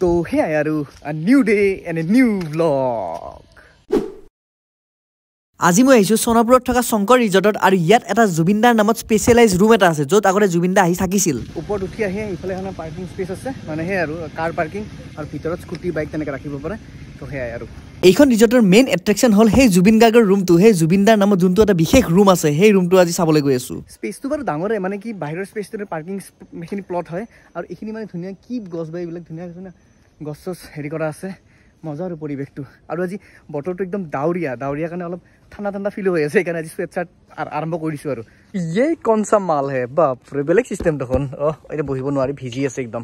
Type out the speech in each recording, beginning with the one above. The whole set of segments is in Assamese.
তো সেয়াই আৰু a new day and a new vlog আজি মই আহিছো সোনাপুৰত থকা শংকৰ ৰিজৰ্টত আৰু ইয়াত এটা জুবিনদাৰ নামত স্পেশালাইজ ৰুম এটা আছে য'ত আগতে জুবিনদা আহি থাকিছিল ওপৰত উঠি আহি ইফালে এখন পাৰ্কিং স্পেচ আছে মানে হে আৰু কাৰ পাৰ্কিং আৰু ভিতৰত স্কুটি বাইক তেনেকৈ ৰাখিব পাৰে তো সেয়াই আৰু এইখন ৰিজৰ্টৰ মেইন এট্ৰেকশ্যন হ'ল সেই জুবিন গাৰ্গৰ ৰুমটো সেই জুবিনদাৰ নামত যোনটো এটা বিশেষ ৰুম আছে সেই ৰুমটো আজি চাবলৈ গৈ আছো স্পেচটো বাৰু ডাঙৰে মানে কি বাহিৰৰ স্পেচটো পাৰ্কিং এইখিনি প্লট হয় আৰু এইখিনি মানে ধুনীয়া কি গছ বা এইবিলাক ধুনীয়া ধুনীয়া গছ চছ হেৰি কৰা আছে মজা আৰু পৰিৱেশটো আৰু আজি বতৰটো একদম ডাৱৰীয়া কাৰণে অলপ ঠাণ্ডা ঠাণ্ডা ফিল হৈ আছে সেইকাৰণে আজি চুৱেট চাৰ্ট আৰম্ভ কৰিছোঁ আৰু ইয়ে কনচা মাল হে বাপৰে বেলেগ চিষ্টেম দেখোন এতিয়া বহিব নোৱাৰি ভিজি আছে একদম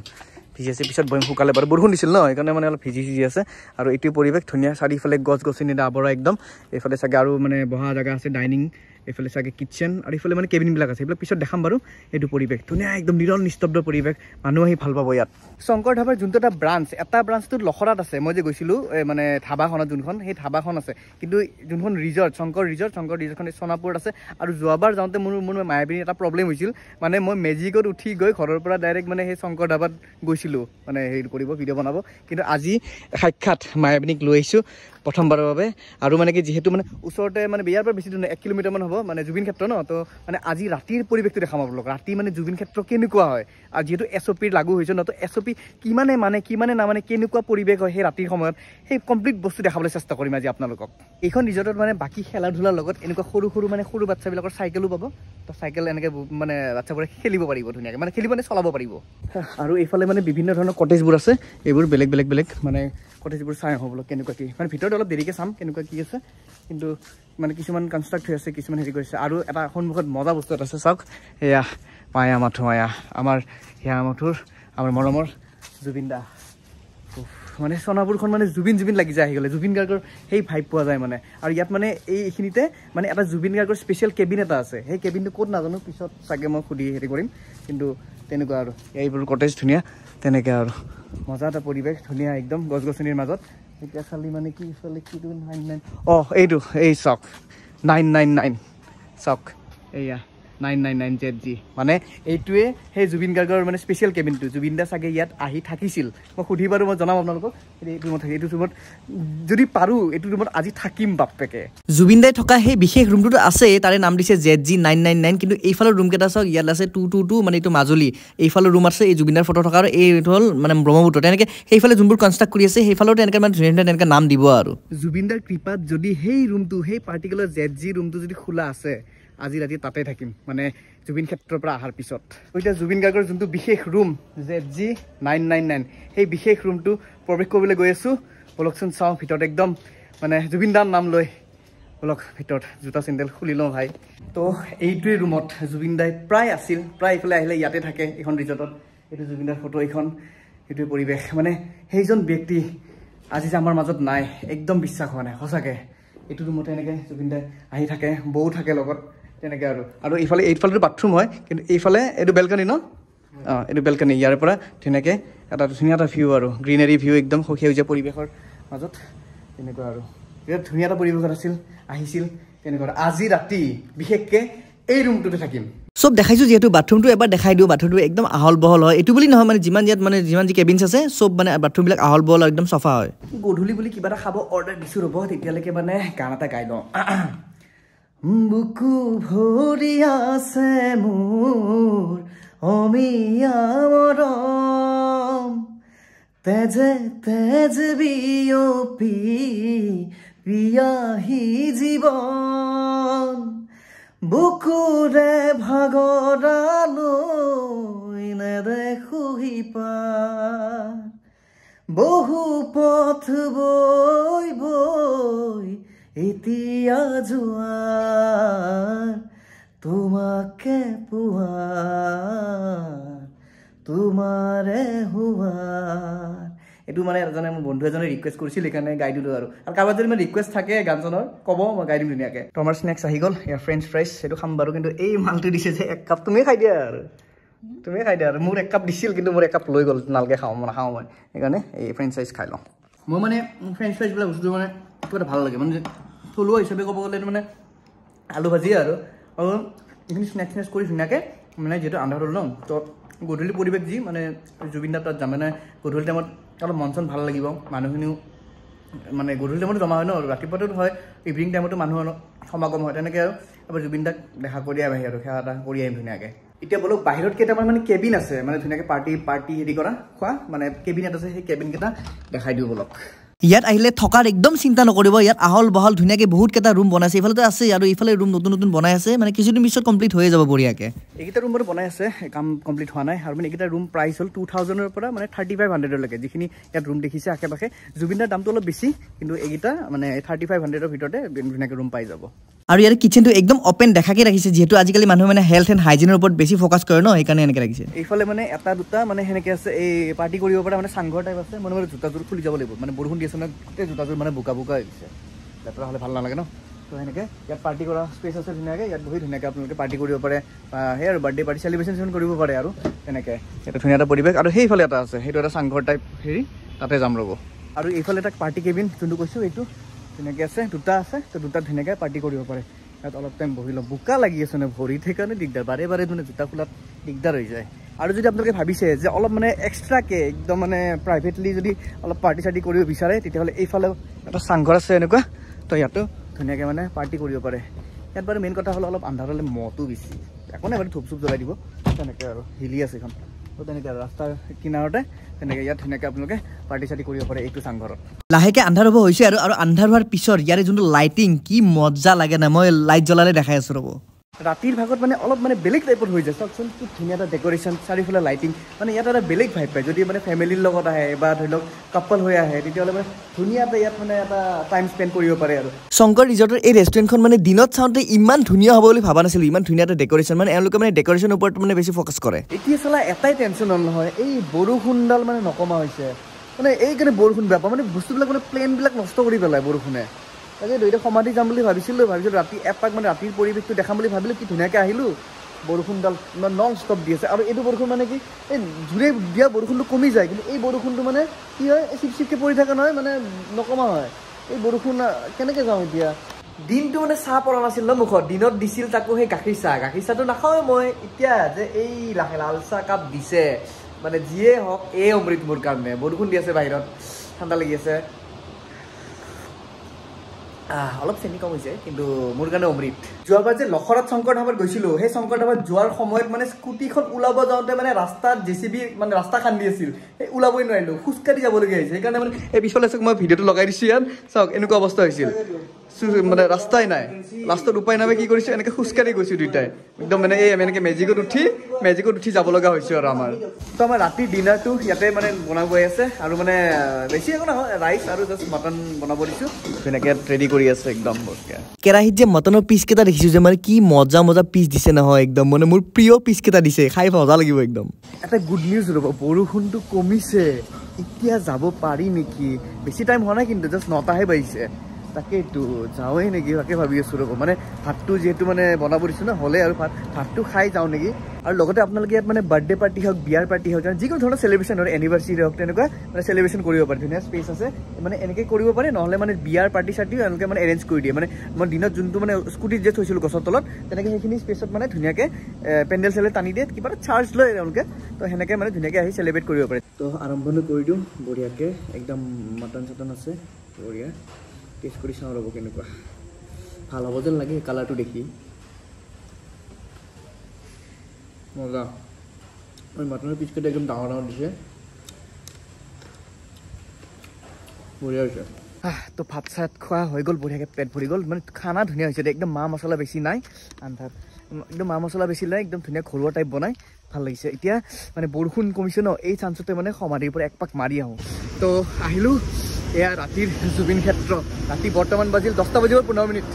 ভিজি আছে পিছত বহিম শুকালে বাৰু বৰষুণ দিছিল ন সেইকাৰণে মানে অলপ ভিজি আছে আৰু এইটো পৰিৱেশ ধুনীয়া চাৰিওফালে গছ গছনিৰে আৱৰা একদম এইফালে চাগে আৰু মানে বহা জেগা আছে ডাইনিং এইফালে চাগে কিটচেন আৰু এইফালে মানে কেবিনবিলাক আছে এইবিলাক পিছত দেখাম বাৰু এইটো পৰিৱেশ ধুনীয়া একদম নিৰল নিস্তব্ধ পৰিৱেশ মানুহ আহি ভাল পাব ইয়াত শংকৰ ধাবাৰ যোনটো এটা ব্ৰাঞ্চটো লখৰাত আছে মই যে গৈছিলোঁ মানে ধাবাখনত যোনখন সেই ধাবাখন আছে কিন্তু যোনখন শংকৰ ৰিজৰ্টখন সোণাপুৰত আছে আৰু যোৱাবাৰ যাওঁতে মোৰ মায়াবিনীৰ এটা প্ৰব্লেম হৈছিল মানে মই মেজিকত উঠি গৈ ঘৰৰ পৰা ডাইৰেক্ট মানে সেই শংকৰ ধাবাত গৈছিলোঁ মানে হেৰি কৰিব ভিডিঅ' বনাব কিন্তু আজি সাক্ষাৎ মায়াবিনীক লৈ আহিছোঁ প্ৰথমবাৰৰ বাবে আৰু মানে কি যিহেতু মানে ওচৰতে মানে ইয়াৰ পৰা বেছি দূৰ 1 কিলোমিটাৰমান হ'ব মানে জুবিন ক্ষেত্ৰ ন তো মানে আজি ৰাতিৰ পৰিৱেশটো দেখাম আপোনালোক ৰাতি মানে জুবিন ক্ষেত্ৰ কেনেকুৱা হয় আৰু যিহেতু SOP লাগু হৈছে ন তো SOP কিমানে নামানে কেনেকুৱা পৰিৱেশ হয় সেই ৰাতিৰ সময়ত সেই কমপ্লিট বস্তু দেখাবলৈ চেষ্টা কৰিম আজি আপোনালোকক এইখন ৰিজৰ্টত মানে বাকী খেলা ধূলাৰ লগত এনেকুৱা সৰু বাচ্চাবিলাকৰ চাইকেলো পাব তো চাইকেল এনেকৈ মানে বাচ্চাবোৰে খেলিব পাৰিব ধুনীয়াকৈ মানে খেলিব নে চলাব পাৰিব আৰু এইফালে মানে বিভিন্ন ধৰণৰ কটেজবোৰ আছে এইবোৰ বেলেগ মানে কটেজবোৰ চাই আহোঁ বোলো কেনেকুৱা কি মানে ভিতৰত অলপ দেৰিকৈ চাম কেনেকুৱা কি আছে কিন্তু মানে কিছুমান কনষ্ট্ৰাক্ট হৈ আছে কিছুমান হেৰি কৰিছে আৰু এটা সন্মুখত মজা বস্তু এটা আছে চাওক এয়া মায়া আমাৰ সেয়া মাথুৰ আমাৰ মৰমৰ জুবিন দা মানে সোণাপুৰখন মানে জুবিন লাগি যায় আহি গ'লে জুবিন গাৰ্গৰ সেই ভাইব পোৱা যায় মানে আৰু ইয়াত মানে এইখিনিতে মানে এটা জুবিন গাৰ্গৰ স্পেচিয়েল কেবিন এটা আছে সেই কেবিনটো ক'ত নাজানো পিছত চাগে মই সুধি হেৰি কৰিম কিন্তু তেনেকুৱা আৰু এইবোৰ কটেজ ধুনীয়া তেনেকৈ আৰু মজা এটা পৰিৱেশ ধুনীয়া একদম গছ গছনিৰ মাজত এতিয়া খালি মানে কি ইফালে কি 99 এই চক 999 চক এয়া 999 ZG মানে এইটোৱে সেই জুবিন গাৰ্গৰ মানে স্পেচিয়েল কেবিনটো জুবিন দা চাগে ইয়াত আহি থাকিছিল মই সুধি বাৰু মই জনাম আপোনালোকক এইটো ৰুমত যদি পাৰোঁ এইটো ৰুমত আজি থাকিম বাপেকে জুবিন দাই থকা সেই বিশেষ ৰুমটোতো আছে তাৰে নাম দিছে ZG 999 কিন্তু এইফালৰ ৰুম কেইটা চাওক ইয়াত আছে 222 মানে এইটো মাজুলী এইফালৰ ৰুম আছে এই জুবিন দাৰ ফটো থকা আৰু এইটো হ'ল মানে ব্ৰহ্মপুত্ৰ তেনেকৈ সেইফালে যোনবোৰ কনষ্ট্ৰাক্ট কৰি আছে সেইফালেও তেনেকৈ মানে ধুনীয়া তেনেকৈ নাম দিব আৰু জুবিন দাৰ কৃপাত যদি সেই ৰুমটো সেই পাৰ্টিকুলাৰ ZG ৰুমটো যদি খোলা আছে আজি ৰাতি তাতে থাকিম মানে জুবিন ক্ষেত্ৰৰ পৰা অহাৰ পিছত এতিয়া জুবিন গাৰ্গৰ যোনটো বিশেষ ৰুম ZG 999 সেই বিশেষ ৰুমটো প্ৰৱেশ কৰিবলৈ গৈ আছোঁ বলকচোন চাওঁ ভিতৰত একদম মানে জুবিন দাৰ নাম লৈ বলক ভিতৰত জোতা চেণ্ডেল খুলি লওঁ ভাই তো এইটোৱে ৰুমত জুবিন দাই প্ৰায় এইফালে আহিলে ইয়াতে থাকে এইখন ৰিজৰ্টত এইটো জুবিন দাৰ ফটো এইটোৱে পৰিৱেশ মানে সেইজন ব্যক্তি আজি যে আমাৰ মাজত নাই একদম বিশ্বাস হোৱা নাই সঁচাকৈ এইটো ৰুমতে এনেকৈ জুবিন দাই আহি থাকে বৌ থাকে লগত তেনেকৈ আৰু এইফালেতো বাথৰুম হয় কিন্তু এইফালে এইটো বেলকনি ন এইটো বেলকনি ইয়াৰ পৰা ধুনীয়াকৈ এটা ধুনীয়া এটা ভিউ আৰু গ্ৰীনাৰী ভিউ একদম সেউজীয়া পৰিৱেশৰ মাজত তেনেকুৱা আৰু বিৰাট ধুনীয়া এটা পৰিৱেশত আহিছিল তেনেকুৱা আজি ৰাতি বিশেষকৈ এই ৰুমটোতে থাকিম চব দেখাইছোঁ যিহেতু বাথৰুমটো এবাৰ দেখাই দিওঁ বাথৰুমটো একদম আহল বহল হয় এইটো বুলি নহয় মানে যিমান যি কেবিনছ আছে চব মানে বাথৰুমবিলাক আহল বহল একদম চাফা হয় গধূলি বুলি কিবা এটা খাব অৰ্ডাৰ দিছোঁ ৰ'ব তেতিয়ালৈকে মানে গান এটা গাই লওঁ বুকু ভৰি আছে মোৰ অমিয়া মৰম তেজ বিয়পি পিয়াহি জীৱন বুকুৰে ভাগৰালৈ নেদেখো সিপাৰ বহু পথ বৈ এতিয়া যোৱাৰ তোমাকে পোৱাৰ তোমাৰে হোৱাৰ এইটো মানে এজনে মোৰ বন্ধু এজনে ৰিকুৱেষ্ট কৰিছিল সেইকাৰণে গাই দিলোঁ আৰু কাৰোবাৰ যদি মানে ৰিকুৱেষ্ট থাকে গান চানৰ ক'ব মই গাই দিম ধুনীয়াকৈ তো আমাৰ স্নেক্স আহি গ'ল ইয়াৰ ফ্ৰেঞ্চ ফ্ৰাইজ সেইটো খাম বাৰু কিন্তু এই মালটো দিছে যে 1 কাপ তুমি খাই দিয়া আৰু মোৰ 1 কাপ দিছিল কিন্তু মোৰ 1 কাপ লৈ গ'ল নালকে নাখাওঁ মই সেইকাৰণে এই ফ্ৰেঞ্চ ফ্ৰাইজ খাই লওঁ মই মানে ফ্ৰেঞ্চ ফ্ৰাইজবিলাক বস্তুটো মানে কিবা এটা ভাল লাগে মানে থলুৱা হিচাপে ক'ব গ'লে মানে আলু ভাজি আৰু এইখিনি স্নেক্স কৰি ধুনীয়াকৈ মানে যিহেতু আন্ধাৰ হ'ল ন তো গধূলি পৰিৱেশ যি মানে জুবিন দাৰ তাত যাম মানে গধূলি টাইমত অলপ মন চন ভাল লাগিব মানুহখিনিও মানে গধূলি টাইমতো জমা হয় ন ৰাতিপুৱাটো হয় ইভিনিং টাইমতো মানুহৰ সমাগম হয় তেনেকৈ আৰু এবাৰ জুবিন দাক দেখা কৰি আহিম আৰু সেৱা এটা কৰি আহিম ধুনীয়াকৈ এতিয়া বলক বাহিৰত কেইটামান মানে কেবিন আছে মানে ধুনীয়াকৈ পাৰ্টি হেৰি কৰা খোৱা মানে কেবিন এটা আছে সেই কেবিনকেইটা দেখাই দিওঁ বলক ইয়াত আহিলে থকাৰ একদম চিন্তা নকৰিব ইয়াত আহল বহল ধুনীয়াকৈ বহুতকেইটা ৰুম বনাইছে এইফালেতো আছে আৰু এইফালে ৰুম নতুন নতুন বনাই আছে মানে কিছুদিন পিছত কমপ্লিট হৈ যাব বঢ়িয়াকৈ এইকেইটা ৰুম বাৰু বনাই আছে কাম কমপ্লিট হোৱা নাই আৰু মানে এইকেইটা ৰুম প্ৰাইচ হ'ল 2000ৰ পৰা মানে 3500লৈকে যিখিনি ইয়াত ৰুম দেখিছে আশে পাশে জুবিনদাৰ দামটো অলপ বেছি কিন্তু এইকেইটা মানে 3500ৰ ভিতৰতে ধুনীয়াকৈ ৰুম পাই যাব আৰু ইয়াৰ কিচেনটো একদম অপেন দেখাকৈ ৰাখিছে যিহেতু আজিকালি মানুহে মানে হেল্থ এণ্ড হাইজিনৰ ওপৰত বেছি ফ'কাছ কৰে ন সেইকাৰণে এনেকৈ ৰাখিছে এইফালে মানে এটা দুটা মানে সেনেকৈ আছে এই পাৰ্টি কৰিব পৰা মানে চাংঘৰ টাইপ আছে মানে জোতাযোৰ খুলি যাব লাগিব মানে বৰষুণ দি আছে নহয় গোটেই জোতাযোৰ মানে বোকা বোকা হৈ গৈছে লেতেৰা হ'লে ভাল নালাগে ন তো সেনেকৈ ইয়াত পাৰ্টি কৰা স্পেচ আছে ধুনীয়াকৈ ইয়াত বহি ধুনীয়াকৈ আপোনালোকে পাৰ্টি কৰিব পাৰে সেই আৰু বাৰ্থডে পাৰ্টি চেলিব্ৰেশ্যন কৰিব পাৰে আৰু তেনেকৈ এটা ধুনীয়া এটা পৰিৱেশ আৰু সেইফালে এটা আছে সেইটো এটা চাংঘৰ টাইপ হেৰি তাতে যাম ৰ'ব আৰু এইফালে এটা পাৰ্টি কেবিন যোনটো কৈছোঁ এইটো ধুনীয়াকৈ আছে দুটা আছে তো দুটাত ধুনীয়াকৈ পাৰ্টি কৰিব পাৰে ইয়াত অলপ টাইম বহি লওঁ বোকা লাগি আছে নে ভৰিত সেইকাৰণে দিগদাৰ বাৰে বাৰে ধুনীয়া জোতা খোলাত দিগদাৰ হৈ যায় আৰু যদি আপোনালোকে ভাবিছে যে অলপ মানে এক্সট্ৰাকৈ একদম মানে প্ৰাইভেটলি যদি অলপ পাৰ্টি চাৰ্টি কৰিব বিচাৰে তেতিয়াহ'লে এইফালেও এটা চাংঘৰ আছে এনেকুৱা তো ইয়াতো ধুনীয়াকৈ মানে পাৰ্টি কৰিব পাৰে ইয়াত বাৰু মেইন কথা হ'ল অলপ আন্ধাৰ হ'লে মহটো বেছি একো নাই বাৰু ধূপ চুপ জ্বলাই দিব তেনেকৈ আৰু হিলি আছে এখন তো তেনেকৈ আৰু ৰাস্তাৰ কিনাৰতে তেনেকৈ ইয়াত ধুনীয়াকৈ আপোনালোকে পাৰ্টি চাৰ্টি কৰিব পাৰে এইটো চাংঘৰত লাহেকৈ আন্ধাৰ হ'ব হৈছে আৰু আন্ধাৰ হোৱাৰ পিছত ইয়াৰে যোনটো লাইটিং কি মজা লাগে না মই লাইট জ্বলালে দেখাই আছোঁ ৰ'ব ৰাতিৰ ভাগত মানে অলপ মানে বেলেগ টাইপৰ হৈ যায় চাওকচোন কি ধুনীয়া এটা ডেক'ৰেশ্যন চাৰিওফালে লাইটিং মানে ইয়াত এটা বেলেগ ভাইব পায় যদি মানে ফেমিলিৰ লগত আহে বা ধৰি লওক কাপল হৈ আহে তেতিয়াহ'লে মানে ধুনীয়া এটা ইয়াত মানে এটা টাইম স্পেণ্ড কৰিব পাৰে আৰু শংকৰ ৰিজৰ্টৰ এই ৰেষ্টুৰেণ্টখন মানে দিনত চাওঁতে ইমান ধুনীয়া হ'ব বুলি ভাবা নাছিলোঁ ইমান ধুনীয়া এটা ডেক'ৰেশ্যন মানে এওঁলোকে মানে ডেক'ৰেশ্যনৰ ওপৰত মানে বেছি ফ'কাছ কৰে এতিয়া চালা এটাই টেনশ্যন হ'ল নহয় এই বৰষুণডাল মানে নকমা হৈছে মানে এইকাৰণে বৰষুণ বেয়া পাওঁ মানে বস্তুবিলাক মানে প্লেনবিলাক নষ্ট কৰি পেলায় বৰষুণে তাকে এতিয়া সমাধি যাম বুলি ভাবিছিলোঁ ৰাতি এপাক মানে ৰাতিৰ পৰিৱেশটো দেখাম বুলি ভাবিলোঁ কি ধুনীয়াকৈ আহিলোঁ বৰষুণডাল ইমান নন ষ্টপ দি আছে আৰু এইটো বৰষুণ মানে কি এই জোৰে দিয়া বৰষুণটো কমি যায় কিন্তু এই বৰষুণটো মানে কি হয় চিপ চিপকৈ পৰি থাকে নহয় মানে নকমা হয় এই বৰষুণ কেনেকৈ যাওঁ এতিয়া দিনটো মানে চাহ পৰা নাছিল ন মুখত দিনত দিছিল তাকো সেই গাখীৰ চাহটো নাখাওঁৱে মই এতিয়া যে এই লাল চাহ কাপ দিছে মানে যিয়ে হওক এই অমৃত মোৰ কাৰণে বৰষুণ দি আছে বাহিৰত ঠাণ্ডা লাগি আছে অলপ চেনি কম হৈছে কিন্তু মোৰ কাৰণে অমৃত যোৱাবাৰ যে লখৰাত শংকৰ ধাবাত গৈছিলোঁ সেই শংকৰ ধাবাত যোৱাৰ সময়ত মানে স্কুটিখন ওলাব যাওঁতে মানে ৰাস্তাত JCB মানে ৰাস্তা খান্দি আছিল সেই ওলাবই নোৱাৰিলোঁ খোজকাঢ়ি যাবলগীয়া হৈছে সেইকাৰণে মানে এই পিছফালে চাওক মই ভিডিঅ'টো লগাই দিছোঁ ইয়াত চাওক এনেকুৱা অৱস্থা হৈছিল মানে ৰাস্তাই নাই লাষ্টত উপায় নাপাই কি কৰিছোঁ এনেকৈ খোজকাঢ়ি গৈছোঁ দুইটাই একদম মানে এই আমি এনেকৈ মেজিকত উঠি যাব লগা হৈছোঁ আৰু আমাৰ তো আমাৰ ৰাতিৰ ডিনাৰটো ইয়াতে মানে বনাব গৈ আছে আৰু মানে বেছি একো নহয় ৰাইচ আৰু জাষ্ট মটন বনাব দিছোঁ তেনেকৈ ৰেডি কৰি আছে একদম কেৰাহীত যে মটনৰ পিচকেইটা দেখিছোঁ যে মানে কি মজা পিচ দিছে নহয় একদম মানে মোৰ প্ৰিয় পিচকেইটা দিছে খাই মজা লাগিব একদম এটা গুড নিউজ ৰ'ব বৰষুণটো কমিছে এতিয়া যাব পাৰি নেকি বেছি টাইম হোৱা নাই কিন্তু জাষ্ট 9টাহে বাজিছে তাকেইতো যাওঁৱেই নেকি তাকে ভাবি আছোঁ ৰ'ব মানে ভাতটো যিহেতু মানে বনাব দিছোঁ ন হ'লে আৰু ভাতটো খাই যাওঁ নেকি আৰু লগতে আপোনালোকে ইয়াত মানে বাৰ্থডে পাৰ্টি হওক বিয়াৰ পাৰ্টি হওক যিকোনো ধৰণৰ চেলিব্ৰেশ্যন হওক এনিভাৰ্চাৰী হওক তেনেকুৱা মানে চেলিব্ৰেশ্যন কৰিব পাৰে ধুনীয়া স্পেচ আছে মানে এনেকৈ কৰিব পাৰে নহ'লে মানে বিয়াৰ পাৰ্টি চাৰ্টিও এনেকৈ মানে এৰেঞ্জ কৰি দিয়ে মানে মই দিনত যোনটো মানে স্কুটিত যে থৈছিলোঁ গছৰ তলত তেনেকৈ সেইখিনি স্পেচত মানে ধুনীয়াকৈ পেণ্ডেল চেণ্ডেল টানি দিয়ে কিবা এটা চাৰ্জ লয় তেওঁলোকে তো সেনেকৈ মানে ধুনীয়াকৈ আহি চেলিব্ৰেট কৰিব পাৰে তো আৰম্ভণি কৰি দিওঁ বঢ়িয়াকৈ একদম মটন চটন আছে বঢ়িয়া টেষ্ট কৰি চাওঁ ৰ'ব কেনেকুৱা ভাল হ'ব যেন লাগে কালাৰটো দেখি মজা মই মটনৰ পিচকেইটা একদম ডাঙৰ দিছে বঢ়িয়া হৈছে তো ভাত চাত খোৱা হৈ গ'ল বঢ়িয়াকৈ পেট ভৰি গ'ল মানে খানা ধুনীয়া হৈছে একদম মা মছলা বেছি নাই আন্ধাৰ একদম মা মছলা বেছি নাই একদম ধুনীয়া ঘৰুৱা টাইপ বনাই ভাল লাগিছে এতিয়া মানে বৰষুণ কমিছে ন এই চান্সতে মানে সমাধিৰ পৰা একপাক মাৰি আহোঁ তো আহিলোঁ এয়া ৰাতিৰ জুবিন ক্ষেত্ৰ ৰাতি বৰ্তমান বাজিল 10টা বাজিব 15 মিনিট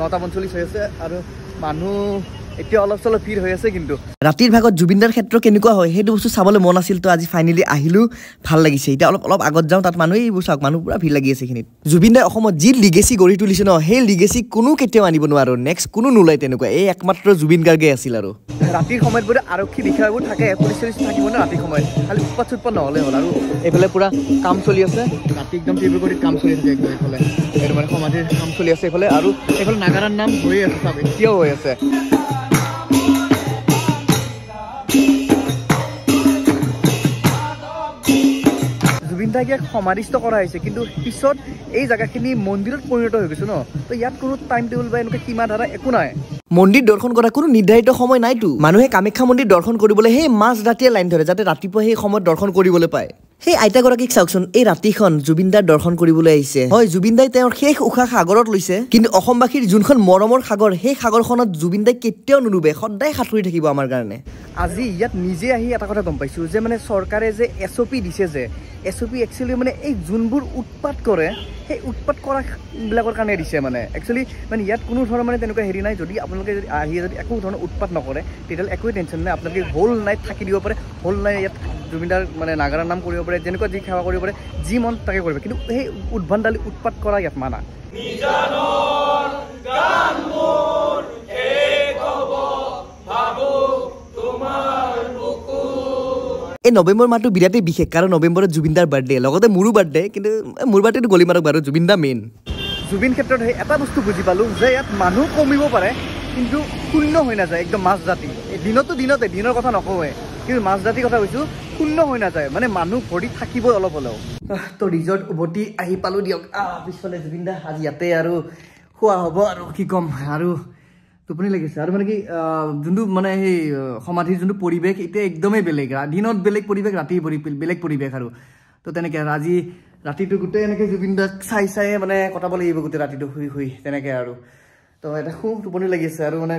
9:45 হৈ আছে আৰু মানুহ এতিয়া অলপ চলপ ভিৰ হৈ আছে কিন্তু ৰাতিৰ ভাগত জুবিনদাৰ ক্ষেত্ৰ কেনেকুৱা হয় সেইটো বস্তু চাবলৈ মন আছিল তো আজি ফাইনেলি আহিলোঁ ভাল লাগিছে এতিয়া অলপ আগত যাওঁ তাত মানুহ এইবোৰ চাওক মানুহ পুৰা ভিৰ লাগি আছে এইখিনিত জুবিনদাই অসমত যি লিগেচি গঢ়ি তুলিছে ন সেই লিগেচি কোনো কেতিয়াও আনিব নোৱাৰো নেক্সট কোনো নোলায় তেনেকুৱা এই একমাত্ৰ জুবিন গাৰ্গে আছিল আৰু ৰাতিৰ সময়ত বোলে আৰক্ষী বিষয়াবোৰ থাকে পুলিচ চুলিচ থাকিব ন ৰাতিৰ সময়ত খালি উৎপাত নহ'লে হ'ল আৰু এইফালে পুৰা কাম চলি আছে ৰাতি একদম তীব্ৰগতিত কাম চলি থাকে একদম এইফালে এইটো মানে সমাধিৰ কাম চলি আছে এইফালে আৰু এইফালে নাগাৰাৰ নাম হৈয়ে আছে চাওক এতিয়াও হৈ আছে জুবিন দাক ইয়াক সমাধিস্থ কৰা হৈছে কিন্তু পিছত এই জায়গাখিনি মন্দিৰত পৰিণত হৈ গৈছে ন তো ইয়াত কোনো টাইম টেবুল বা এনেকুৱা সীমা ধাৰা একো নাই মন্দিৰ দৰ্শন কৰা কোনো নিৰ্ধাৰিত সময় নাইতো মানুহে কামাখ্যা মন্দিৰ দৰ্শন কৰিবলৈ সেই মাছ ৰাতিয়ে লাইন ধৰে যাতে ৰাতিপুৱা সেই সময়ত দৰ্শন কৰিবলৈ পায় সেই আইতাগৰাকীক চাওকচোন এই ৰাতিখন জুবিনদাৰ দৰ্শন কৰিবলৈ আহিছে হয় জুবিনদাই তেওঁৰ শেষ উশাহ সাগৰত লৈছে কিন্তু অসমবাসীৰ যোনখন মৰমৰ সাগৰ সেই সাগৰখনত জুবিনদাই কেতিয়াও নুডুবে সদায় সাঁতুৰি থাকিব আমাৰ কাৰণে আজি ইয়াত নিজে আহি এটা কথা গম পাইছোঁ যে মানে চৰকাৰে যে SOP দিছে যে SOP একচুৱেলি মানে এই যোনবোৰ উৎপাত কৰে সেই উৎপাত কৰাবিলাকৰ কাৰণে দিছে মানে একচুৱেলি মানে ইয়াত কোনো ধৰণৰ মানে তেনেকুৱা হেৰি নাই যদি আপোনালোকে যদি আহি যদি একো ধৰণৰ উৎপাত নকৰে তেতিয়াহ'লে একোৱেই টেনশ্যন নাই আপোনালোকে হোল নাইট থাকি দিব পাৰে হোল নাইট ইয়াত জুবিনদাৰ মানে নাগাৰা নাম কৰিব পাৰে যেনেকুৱা যি সেৱা কৰিব পাৰে যি মন তাকে কৰিব কিন্তু সেই উদ্ভণ্ডালি উৎপাত কৰা ইয়াত মানা এই নৱেম্বৰ মাহটো বিৰাটেই বিশেষ কাৰণ নৱেম্বৰত জুবিনদাৰ বাৰ্থডে লগতে মোৰো বাৰ্থডে কিন্তু মোৰ বাৰ্থডেটো গলি মাৰক বাৰু জুবিনদা মেইন জুবিন ক্ষেত্ৰত সেই এটা বস্তু বুজি পালোঁ যে ইয়াত মানুহ কমিব পাৰে কিন্তু শূন্য হৈ নাযায় একদম মাজজাতি দিনতো দিনৰ কথা নকওঁৱে কিন্তু মাজজাতিৰ কথা কৈছোঁ শূন্য হৈ নাযায় মানে মানুহ ভৰি থাকিব অলপ হ'লেও তো ৰিজৰ্ট উভতি আহি পালোঁ দিয়ক পিছফালে জুবিনদা আজি ইয়াতে আৰু খোৱা হ'ব আৰু কি ক'ম আৰু টোপনি লাগিছে আৰু মানে কি যোনটো মানে সেই সমাধিৰ যোনটো পৰিৱেশ এতিয়া একদমেই বেলেগ দিনত বেলেগ পৰিৱেশ ৰাতি বেলেগ পৰিৱেশ আৰু তো তেনেকৈ আৰু আজি ৰাতিটো গোটেই এনেকৈ জুবিনদাক চাই মানে কটাব লাগিব গোটেই ৰাতিটো শুই তেনেকৈ আৰু তো এটা খুব টোপনি লাগিছে আৰু মানে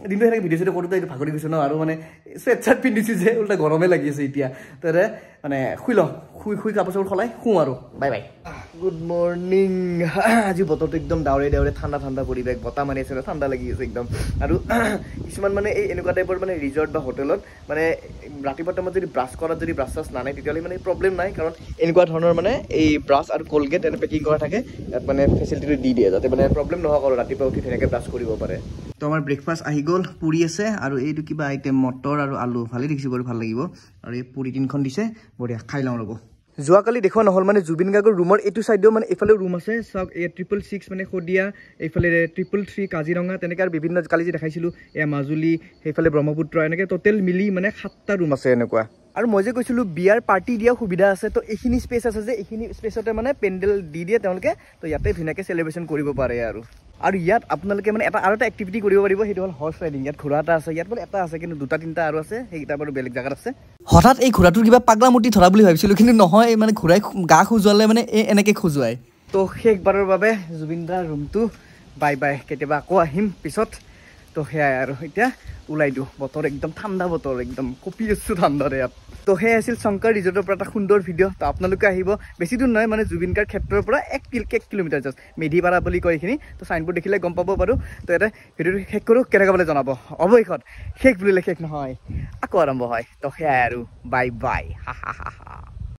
দিনটো সেনেকৈ ভিডিঅ' চিডিঅ' কৰোঁতে এইটো ভাগৰি গৈছোঁ ন আৰু মানে চুৱেট চাৰ্ট পিন্ধিছোঁ যে উল্টা গৰমে লাগি আছে এতিয়া তো মানে শুই লওঁ শুই কাপোৰ চাপোৰ সলাই শুওঁ আৰু বাই বাই গুড মৰ্ণিং আজি বতৰটো একদম ডাৱৰে ঠাণ্ডা পৰিৱেশ বতাহ মাৰি আছে ঠাণ্ডা লাগি আছে একদম আৰু কিছুমান মানে এই এনেকুৱা টাইপৰ মানে ৰিজৰ্ট বা হোটেলত মানে ৰাতিপুৱা টাইমত যদি ব্ৰাছ কৰাত যদি ব্ৰাছ চাছ নানাই তেতিয়াহ'লে মানে প্ৰব্লেম নাই কাৰণ এনেকুৱা ধৰণৰ মানে এই ব্ৰাছ আৰু কলগেট এনে পেকিং কৰা থাকে ইয়াত মানে ফেচিলিটিটো দি দিয়ে যাতে মানে প্ৰব্লেম নহওক আৰু ৰাতিপুৱা উঠি ধুনীয়াকৈ ব্ৰাছ কৰিব পাৰে তো আমাৰ ব্ৰেকফাষ্ট আহি গ'ল পুৰি আছে আৰু এইটো কিবা আইটেম মটৰ আৰু আলু ভালেই দেখিছোঁ বাৰু ভাল লাগিব আৰু এই পুৰি তিনিখন দিছে বঢ়িয়া খাই লওঁ ৰ'ব যোৱাকালি দেখুৱা নহ'ল মানে জুবিন গাৰ্গৰ ৰুমৰ এইটো ছাইডেও মানে এইফালেও ৰুম আছে চাওক এই 666 মানে শদিয়া এইফালে 333 কাজিৰঙা তেনেকৈ আৰু বিভিন্ন কালি যে দেখাইছিলোঁ এয়া মাজুলী সেইফালে ব্ৰহ্মপুত্ৰ এনেকৈ টোটেল মিলি মানে 7টা ৰুম আছে এনেকুৱা আৰু মই যে কৈছিলোঁ বিয়াৰ পাৰ্টি দিয়া সুবিধা আছে তো এইখিনি স্পেচ আছে যে এইখিনি স্পেচতে মানে পেণ্ডেল দি দিয়ে তেওঁলোকে তো ইয়াতে ধুনীয়াকৈ চেলিব্ৰেশ্যন কৰিব পাৰে আৰু ইয়াত আপোনালোকে মানে আৰু এটা এক্টিভিটি কৰিব পাৰিব সেইটো হ'ল হৰ্চ ৰাইডিং ইয়াত ঘোঁৰা এটা আছে ইয়াত মানে এটা আছে কিন্তু 2-3টা আৰু আছে সেইকেইটা বাৰু বেলেগ জেগাত আছে হঠাৎ এই ঘোঁৰাটোৰ কিবা পাগলা মূৰ্তি ধৰা বুলি ভাবিছিলোঁ কিন্তু নহয় মানে ঘোঁৰাই গা খোজোৱালে মানে এনেকৈ খোজোৱায় তো শেষবাৰৰ বাবে জুবিনদাৰ ৰুমটো বাই কেতিয়াবা আকৌ আহিম পিছত তো সেয়াই আৰু এতিয়া ওলাই দিওঁ বতৰ একদম ঠাণ্ডা বতৰ একদম কঁপি আছোঁ ঠাণ্ডাৰে ইয়াত তো সেয়াই আছিল শংকৰ ৰিজৰ্টৰ পৰা এটা সুন্দৰ ভিডিঅ' তো আপোনালোকে আহিব বেছি দূৰ নহয় মানে জুবিন গাৰ্গ ক্ষেত্ৰৰ পৰা 1 কিলোমিটাৰ জাষ্ট মেধিপাৰা বুলি কয় এইখিনি তো চাইনবোৰ্ড দেখিলে গম পাব বাৰু তো এটা ভিডিঅ'টো শেষ কৰোঁ কেনেকৈ বোলে জনাব অৱশেষত শেষ বুলিলে শেষ নহয় আকৌ আৰম্ভ হয় তো সেয়াই আৰু বাই হা